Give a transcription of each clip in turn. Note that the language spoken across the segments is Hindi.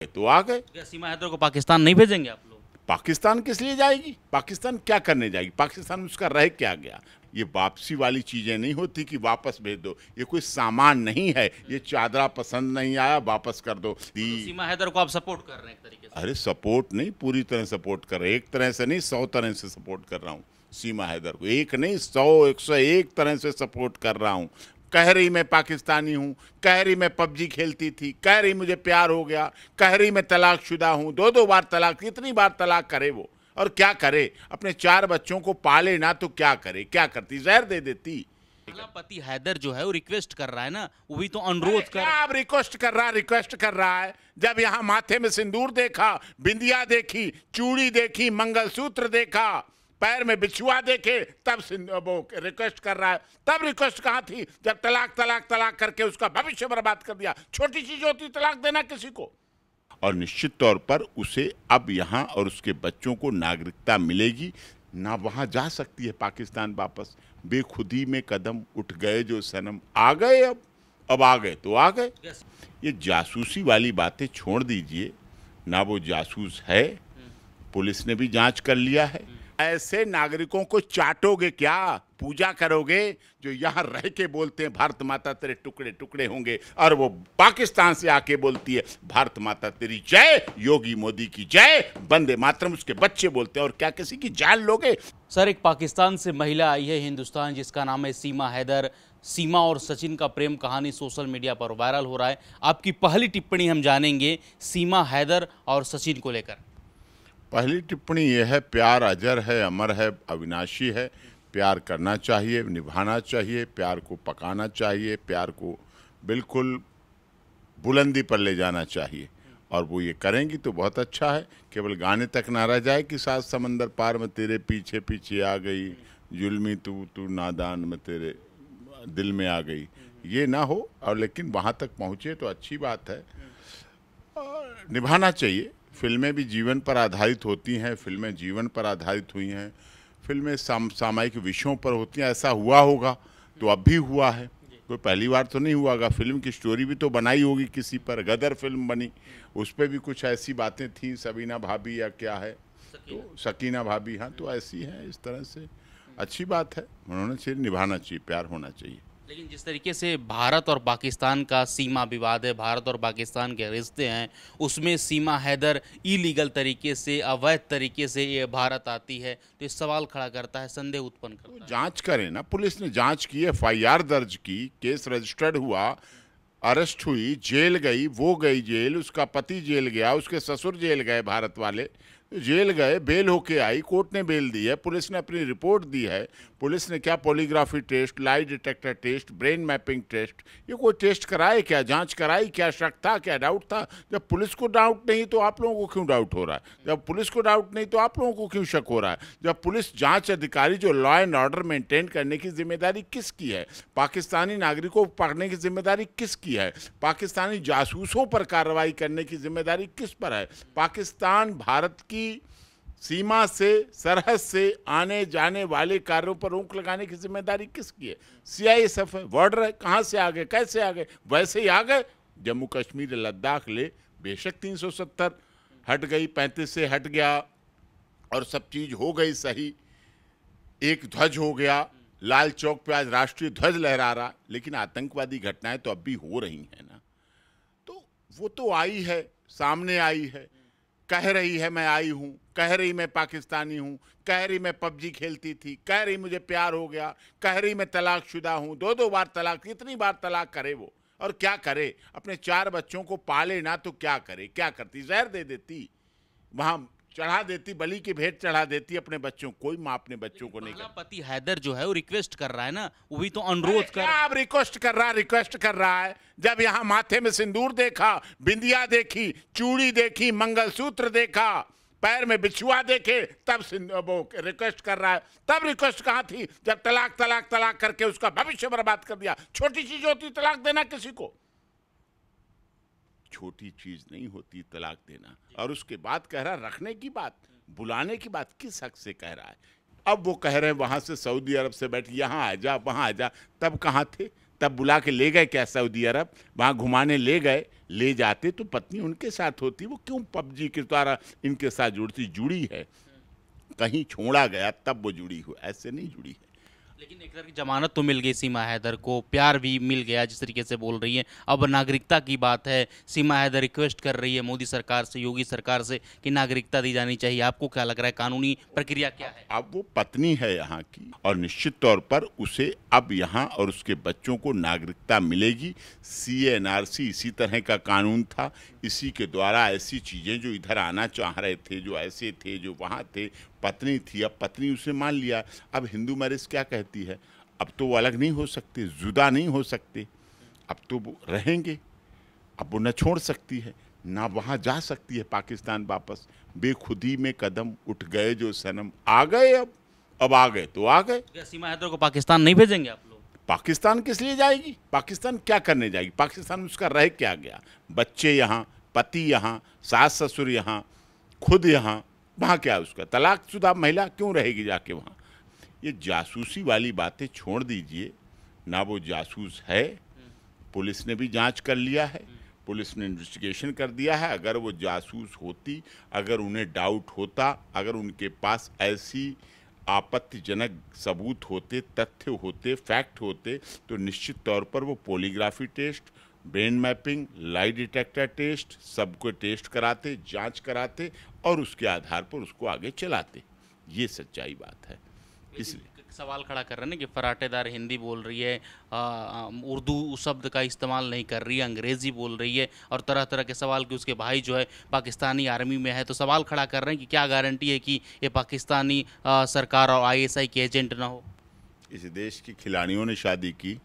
तो आ गए। क्या सीमा हैदर को पाकिस्तान नहीं भेजेंगे आप लोग? पाकिस्तान किस लिए जाएगी? पाकिस्तान क्या करने जाएगी? पाकिस्तान में उसका रह क्या गया? ये वापसी वाली चीजें नहीं होती कि वापस भेज दो। ये कोई सामान नहीं है। ये चादरा पसंद नहीं आया, वापस कर दो। तो सीमा हैदर को आप सपोर्ट कर रहे हैं एक तरीके से? अरे सपोर्ट नहीं, पूरी तरह सपोर्ट कर रहे। एक तरह से नहीं, 100 तरह से सपोर्ट कर रहा हूँ सीमा हैदर को। एक नहीं, 100 101 तरह से सपोर्ट कर रहा हूँ। कह रही मैं पाकिस्तानी हूँ, कह रही मैं पबजी खेलती थी, कह रही मुझे प्यार हो गया, कह रही मैं तलाकशुदा हूँ, 2-2 बार तलाक। कितनी बार तलाक करे वो? और क्या करे? अपने 4 बच्चों को पाले ना तो क्या करे? क्या करती? जहर दे देती। पति हैदर जो है वो रिक्वेस्ट कर रहा है ना, वो भी तो अनुरोध कर। अब रिक्वेस्ट कर रहा है। जब यहाँ माथे में सिंदूर देखा, बिंदिया देखी, चूड़ी देखी, मंगलसूत्र देखा, पैर में बिछुआ देखे, तब वो रिक्वेस्ट कर रहा है। तब रिक्वेस्ट कहाँ थी जब तलाक तलाक तलाक करके उसका भविष्य बर्बाद कर दिया? छोटी चीज होती तलाक देना किसी को। और निश्चित तौर पर उसे अब यहाँ और उसके बच्चों को नागरिकता मिलेगी ना। वहाँ जा सकती है पाकिस्तान वापस। बेखुदी में कदम उठ गए जो सनम, आ गए। अब आ गए तो आ गए। ये जासूसी वाली बातें छोड़ दीजिए ना। वो जासूस है, पुलिस ने भी जांच कर लिया है। ऐसे नागरिकों को चाटोगे क्या? पूजा करोगे जो यहाँ रह के बोलते हैं भारत माता तेरे टुकड़े टुकड़े होंगे, और वो पाकिस्तान से आके बोलती है भारत माता तेरी जय, योगी मोदी की जय, वंदे मातरम उसके बच्चे बोलते हैं। और क्या किसी की जान लोगे? सर, एक पाकिस्तान से महिला आई है हिंदुस्तान जिसका नाम है सीमा हैदर। सीमा और सचिन का प्रेम कहानी सोशल मीडिया पर वायरल हो रहा है। आपकी पहली टिप्पणी हम जानेंगे सीमा हैदर और सचिन को लेकर। पहली टिप्पणी यह है, प्यार अजर है, अमर है, अविनाशी है। प्यार करना चाहिए, निभाना चाहिए, प्यार को पकाना चाहिए, प्यार को बिल्कुल बुलंदी पर ले जाना चाहिए। और वो ये करेंगी तो बहुत अच्छा है। केवल गाने तक ना रह जाए कि सात समंदर पार में तेरे पीछे पीछे आ गई, जुल्मी तू तू नादान में तेरे दिल में आ गई, ये ना हो। और लेकिन वहाँ तक पहुँचे तो अच्छी बात है। और निभाना चाहिए। फिल्में भी जीवन पर आधारित होती हैं, फिल्में जीवन पर आधारित हुई हैं, फिल्में सामायिक विषयों पर होती हैं। ऐसा हुआ होगा तो अब भी हुआ है, कोई पहली बार तो नहीं हुआ होगा। फिल्म की स्टोरी भी तो बनाई होगी किसी पर। गदर फिल्म बनी, उस पर भी कुछ ऐसी बातें थी, सबीना भाभी या क्या है, तो सकीना भाभी, हाँ, तो ऐसी हैं। इस तरह से अच्छी बात है, उन्होंने चाहिए, निभाना चाहिए, प्यार होना चाहिए। लेकिन जिस तरीके से भारत और पाकिस्तान का सीमा विवाद है, भारत और पाकिस्तान के रिश्ते हैं, उसमें सीमा हैदर इलीगल तरीके से, अवैध तरीके से ये भारत आती है, तो ये सवाल खड़ा करता है, संदेह उत्पन्न करता है। जांच करें ना। पुलिस ने जांच की, FIR दर्ज की, केस रजिस्टर्ड हुआ, अरेस्ट हुई, जेल गई, वो गई जेल, उसका पति जेल गया, उसके ससुर जेल गए, भारत वाले जेल गए, बेल होके आई, कोर्ट ने बेल दी है, पुलिस ने अपनी रिपोर्ट दी है। पुलिस ने क्या polygraphy test, lie detector test, brain mapping test, ये कोई टेस्ट कराए क्या? जांच कराई क्या? शक था क्या? डाउट था? जब पुलिस को डाउट नहीं तो आप लोगों को क्यों डाउट हो रहा है? जब पुलिस को डाउट नहीं तो आप लोगों को क्यों शक हो रहा है? जब पुलिस जांच अधिकारी जो लॉ एंड ऑर्डर मेंटेन करने की जिम्मेदारी किसकी है? पाकिस्तानी नागरिकों को पकड़ने की जिम्मेदारी किसकी है? पाकिस्तानी जासूसों पर कार्रवाई करने की जिम्मेदारी किस पर है? पाकिस्तान भारत की सीमा से, सरहद से आने जाने वाले कार्यों पर रोक लगाने की जिम्मेदारी किसकी है? CISF है, बॉर्डर है। कहाँ से आ गए? कैसे आ गए? वैसे ही आ गए। जम्मू कश्मीर लद्दाख ले, बेशक 370 हट गई, 35 से हट गया और सब चीज हो गई सही। एक ध्वज हो गया, लाल चौक पे आज राष्ट्रीय ध्वज लहरा रहा, लेकिन आतंकवादी घटनाएं तो अब भी हो रही हैं ना। तो वो तो आई है, सामने आई है, कह रही है मैं आई हूँ, कह रही मैं पाकिस्तानी हूँ, कह रही मैं पबजी खेलती थी, कह रही मुझे प्यार हो गया, कह रही मैं तलाकशुदा हूँ, 2-2 बार तलाक। कितनी बार तलाक करे वो? और क्या करे? अपने 4 बच्चों को पाले ना तो क्या करे? क्या करती? जहर दे देती, वहाँ चढ़ा देती, बलि की भेंट चढ़ा देती अपने बच्चों। कोई माँ अपने बच्चों को नहीं करती। पति हैदर जो है वो रिक्वेस्ट कर रहा है ना, वो भी तो अनुरोध कर। अब रिक्वेस्ट कर रहा है। जब यहाँ माथे में सिंदूर देखा, बिंदिया देखी, चूड़ी देखी, मंगलसूत्र देखा, पैर में बिछुआ देखे, तब वो रिक्वेस्ट कर रहा है। तब रिक्वेस्ट कहाँ थी जब तलाक तलाक तलाक करके उसका भविष्य बर्बाद कर दिया? छोटी चीज होती तलाक देना किसी को? छोटी चीज नहीं होती तलाक देना। और उसके बाद कह रहा रखने की बात, बुलाने की बात किस हक से कह रहा है? अब वो कह रहे हैं वहां से सऊदी अरब से बैठ यहाँ आ जा, वहां आ जा। तब कहाँ थे? तब बुला के ले गए क्या सऊदी अरब? वहाँ घुमाने ले गए, ले जाते तो पत्नी उनके साथ होती, वो क्यों पबजी के द्वारा इनके साथ जुड़ती? जुड़ी है, कहीं छोड़ा गया तब वो जुड़ी हो, ऐसे नहीं जुड़ी है। लेकिन एक तरह की जमानत तो मिल गई सीमा हैदर को, प्यार भी मिल गया जिस तरीके से बोल रही है। अब नागरिकता की बात है, सीमा हैदर रिक्वेस्ट कर रही है मोदी सरकार से, योगी सरकार से कि नागरिकता दी जानी चाहिए। आपको क्या लग रहा है, कानूनी प्रक्रिया क्या है? अब वो पत्नी है यहाँ की और निश्चित तौर पर उसे अब यहाँ और उसके बच्चों को नागरिकता मिलेगी। CA-NRC इसी तरह का कानून था, इसी के द्वारा ऐसी चीज़ें जो इधर आना चाह रहे थे, जो ऐसे थे, जो वहाँ थे, पत्नी थी, अब पत्नी उसे मान लिया। अब हिंदू मैरिज क्या कहती है? अब तो वो अलग नहीं हो सकते, जुदा नहीं हो सकते, अब तो वो रहेंगे। अब वो न छोड़ सकती है, ना वहाँ जा सकती है पाकिस्तान वापस। बेखुदी में कदम उठ गए जो सनम, आ गए अब आ गए तो आ गए। क्या सीमा हैदर को पाकिस्तान नहीं भेजेंगे आप लोग? पाकिस्तान किस लिए जाएगी? पाकिस्तान क्या करने जाएगी? पाकिस्तान में उसका रह क्या गया? बच्चे यहाँ, पति यहाँ, सास ससुर यहाँ, खुद यहाँ, वहाँ क्या उसका? तलाकशुदा महिला क्यों रहेगी जाके वहाँ? ये जासूसी वाली बातें छोड़ दीजिए ना, वो जासूस है, पुलिस ने भी जांच कर लिया है, पुलिस ने इन्वेस्टिगेशन कर दिया है। अगर वो जासूस होती, अगर उन्हें डाउट होता, अगर उनके पास ऐसी आपत्तिजनक सबूत होते, तथ्य होते, फैक्ट होते, तो निश्चित तौर पर वो polygraphy test, brain mapping, lie detector test, सबको टेस्ट कराते, जांच कराते और उसके आधार पर उसको आगे चलाते। ये सच्चाई बात है। इसलिए सवाल खड़ा कर रहे हैं ना कि फराटेदार हिंदी बोल रही है, उर्दू शब्द का इस्तेमाल नहीं कर रही है, अंग्रेज़ी बोल रही है, और तरह तरह के सवाल कि उसके भाई जो है पाकिस्तानी आर्मी में है। तो सवाल खड़ा कर रहे हैं कि क्या गारंटी है कि ये पाकिस्तानी सरकार और ISI के एजेंट ना हो? इस देश की खिलाड़ियों ने शादी की,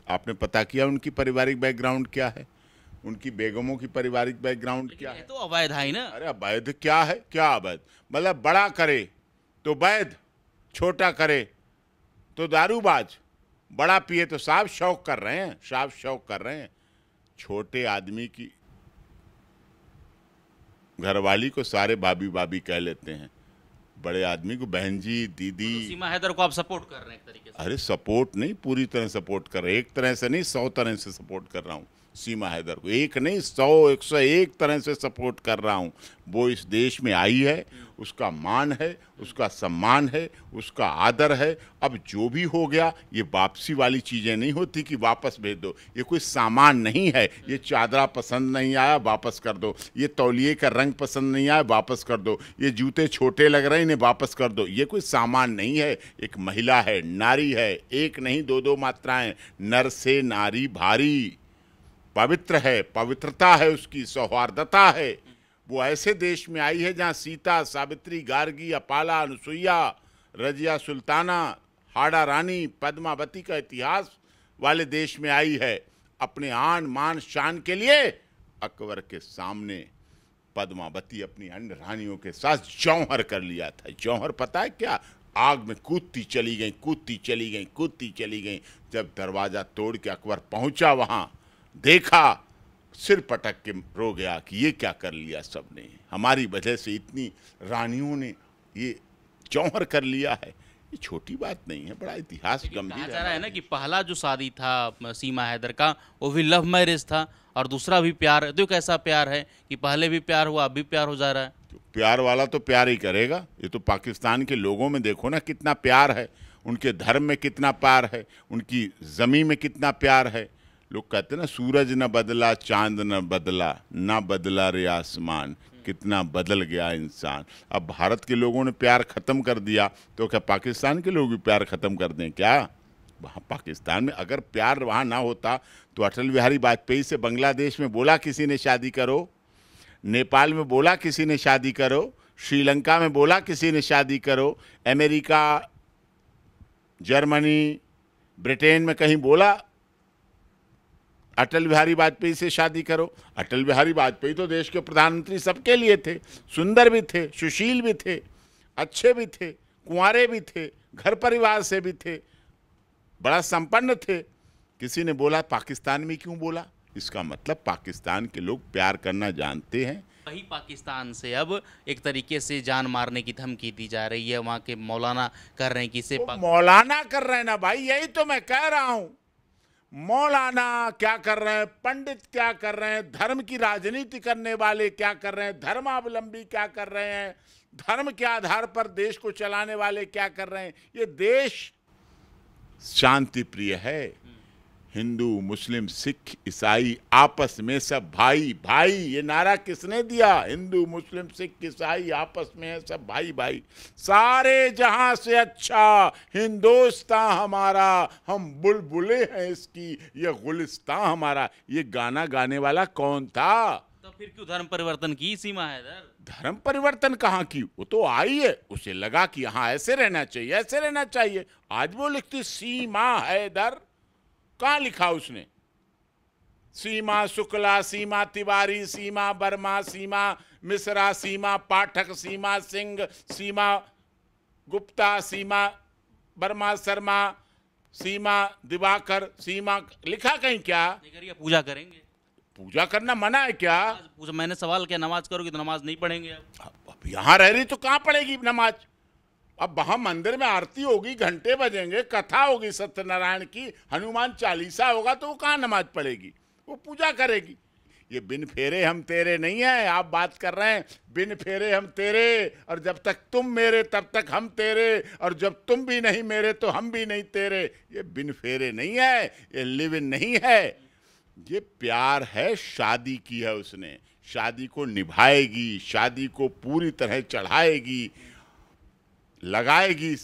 आपने पता किया उनकी पारिवारिक बैकग्राउंड क्या है? उनकी बेगमों की पारिवारिक बैकग्राउंड क्या है? तो अवैध है ना? अरे अवैध क्या है? क्या अवैध? मतलब बड़ा करे तो वैध, छोटा करे तो दारूबाज, बड़ा पिए तो साफ शौक कर रहे हैं, साफ शौक कर रहे हैं। छोटे आदमी की घरवाली को सारे भाभी भाभी कह लेते हैं, बड़े आदमी को बहन जी, दीदी। तो सीमा हैदर को आप सपोर्ट कर रहे हैं एक तरीके से? अरे सपोर्ट नहीं, पूरी तरह सपोर्ट कर रहे, एक तरह से नहीं, 100 तरह से सपोर्ट कर रहा हूँ सीमा हैदर को। एक नहीं, 100 101 तरह से सपोर्ट कर रहा हूँ। वो इस देश में आई है, उसका मान है, उसका सम्मान है, उसका आदर है। अब जो भी हो गया, ये वापसी वाली चीज़ें नहीं होती कि वापस भेज दो। ये कोई सामान नहीं है। ये चादरा पसंद नहीं आया, वापस कर दो। ये तौलिए का रंग पसंद नहीं आया, वापस कर दो। ये जूते छोटे लग रहे हैं, इन्हें वापस कर दो। ये कोई सामान नहीं है। एक महिला है, नारी है, एक नहीं दो मात्राएं, नर से नारी भारी, पवित्र है, पवित्रता है उसकी, सौहार्दता है। वो ऐसे देश में आई है जहाँ सीता, सावित्री, गार्गी, अपाला, अनुसुईया, रजिया सुल्ताना, हाड़ा रानी, पद्मावती का इतिहास वाले देश में आई है। अपने आन मान शान के लिए अकबर के सामने पद्मावती अपनी अन्य रानियों के साथ जौहर कर लिया था। जौहर पता है क्या? आग में कूदती चली गई, कूदती चली गई, कूदती चली गई। जब दरवाज़ा तोड़ के अकबर पहुंचा वहाँ, देखा, सिर पटक के रो गया कि ये क्या कर लिया सबने, हमारी वजह से इतनी रानियों ने ये जौहर कर लिया है। ये छोटी बात नहीं है, बड़ा इतिहास गंभीर कहा जा रहा है ना कि पहला जो शादी था सीमा हैदर का, वो भी लव मैरिज था, और दूसरा भी प्यार। तो कैसा प्यार है कि पहले भी प्यार हुआ, अब भी प्यार हो जा रहा है? तो प्यार वाला तो प्यार ही करेगा। ये तो पाकिस्तान के लोगों में देखो ना कितना प्यार है, उनके धर्म में कितना प्यार है, उनकी ज़मीन में कितना प्यार है। लोग कहते हैं ना, सूरज न बदला, चांद न बदला, ना बदला रे आसमान, कितना बदल गया इंसान। अब भारत के लोगों ने प्यार ख़त्म कर दिया, तो क्या पाकिस्तान के लोग भी प्यार ख़त्म कर दें क्या? वहाँ पाकिस्तान में अगर प्यार वहाँ ना होता तो अटल बिहारी वाजपेयी से बांग्लादेश में बोला किसी ने शादी करो, नेपाल में बोला किसी ने शादी करो, श्रीलंका में बोला किसी ने शादी करो, अमेरिका, जर्मनी, ब्रिटेन में कहीं बोला अटल बिहारी वाजपेयी से शादी करो? अटल बिहारी वाजपेयी तो देश के प्रधानमंत्री सबके लिए थे, सुंदर भी थे, सुशील भी थे, अच्छे भी थे, कुंवारे भी थे, घर परिवार से भी थे, बड़ा संपन्न थे। किसी ने बोला पाकिस्तान में क्यों बोला? इसका मतलब पाकिस्तान के लोग प्यार करना जानते हैं। वही पाकिस्तान से अब एक तरीके से जान मारने की धमकी दी जा रही है। वहाँ के मौलाना कर रहे हैं कि इसे मौलाना कर रहे हैं ना भाई, यही तो मैं कह रहा हूँ। मौलाना क्या कर रहे हैं, पंडित क्या कर रहे हैं, धर्म की राजनीति करने वाले क्या कर रहे हैं, धर्मावलंबी क्या कर रहे हैं, धर्म के आधार पर देश को चलाने वाले क्या कर रहे हैं। ये देश शांति प्रिय है। हिंदू, मुस्लिम, सिख, ईसाई आपस में सब भाई भाई। ये नारा किसने दिया? हिंदू, मुस्लिम, सिख, ईसाई आपस में है सब भाई भाई। सारे जहां से अच्छा हिंदुस्तान हमारा, हम बुलबुले हैं इसकी, ये गुलिस्तान हमारा। ये गाना गाने वाला कौन था? तो फिर क्यों धर्म परिवर्तन की सीमा हैदर? धर्म परिवर्तन कहाँ की? वो तो आई है, उसे लगा कि हाँ ऐसे रहना चाहिए, ऐसे रहना चाहिए। आज वो लिखती सीमा हैदर, कहाँ लिखा उसने? सीमा शुक्ला, सीमा तिवारी, सीमा वर्मा, सीमा मिश्रा, सीमा पाठक, सीमा सिंह, सीमा गुप्ता, सीमा वर्मा शर्मा, सीमा दिवाकर, सीमा लिखा कहीं क्या? नहीं करिए, पूजा करेंगे। पूजा करना मना है क्या? पूजा, मैंने सवाल किया, नमाज करोगे तो नमाज नहीं पढ़ेंगे अब? अब यहाँ रह रही तो कहाँ पड़ेगी नमाज? अब वहां मंदिर में आरती होगी, घंटे बजेंगे, कथा होगी सत्यनारायण की, हनुमान चालीसा होगा, तो वो कहाँ नमाज पढ़ेगी? वो पूजा करेगी। ये बिन फेरे हम तेरे नहीं है। आप बात कर रहे हैं बिन फेरे हम तेरे, और जब तक तुम मेरे तब तक हम तेरे, और जब तुम भी नहीं मेरे तो हम भी नहीं तेरे। ये बिन फेरे नहीं है, ये लिव इन नहीं है, ये प्यार है। शादी की है उसने, शादी को निभाएगी, शादी को पूरी तरह चढ़ाएगी, लगाएगी,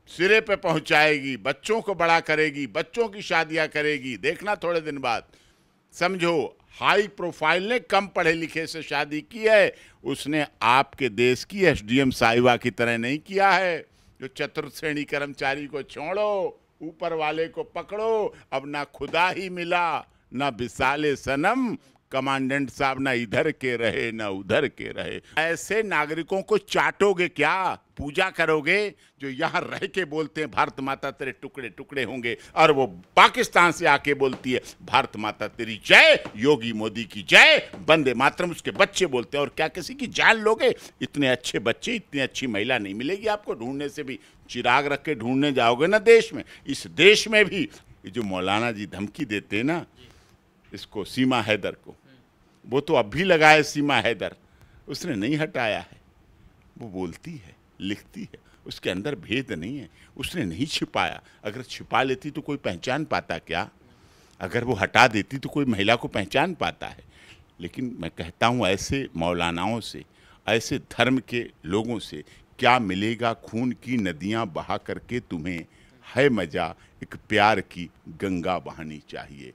सिरे पे पहुंचाएगी, बच्चों को बड़ा करेगी, बच्चों की शादियां करेगी। देखना थोड़े दिन बाद। समझो, हाई प्रोफाइल ने कम पढ़े लिखे से शादी की है, उसने आपके देश की एसडीएम साहिबा की तरह नहीं किया है, जो चतुर्थ श्रेणी कर्मचारी को छोड़ो, ऊपर वाले को पकड़ो। अब ना खुदा ही मिला, ना विसाले सनम, कमांडेंट साहब ना इधर के रहे ना उधर के रहे। ऐसे नागरिकों को चाटोगे क्या? पूजा करोगे? जो यहाँ रह के बोलते हैं भारत माता तेरे टुकड़े टुकड़े होंगे, और वो पाकिस्तान से आके बोलती है भारत माता तेरी जय, योगी मोदी की जय, वंदे मातरम उसके बच्चे बोलते हैं। और क्या किसी की जान लोगे? इतने अच्छे बच्चे, इतनी अच्छी महिला नहीं मिलेगी आपको। ढूंढने से भी चिराग रख के ढूंढने जाओगे ना देश में। इस देश में भी ये जो मौलाना जी धमकी देते हैं ना इसको, सीमा हैदर को, वो तो अब भी लगाए सीमा हैदर, उसने नहीं हटाया है। वो बोलती है, लिखती है, उसके अंदर भेद नहीं है, उसने नहीं छिपाया। अगर छिपा लेती तो कोई पहचान पाता क्या? अगर वो हटा देती तो कोई महिला को पहचान पाता है? लेकिन मैं कहता हूँ ऐसे मौलानाओं से, ऐसे धर्म के लोगों से क्या मिलेगा? खून की नदियाँ बहा करके तुम्हें है मज़ा, एक प्यार की गंगा बहानी चाहिए।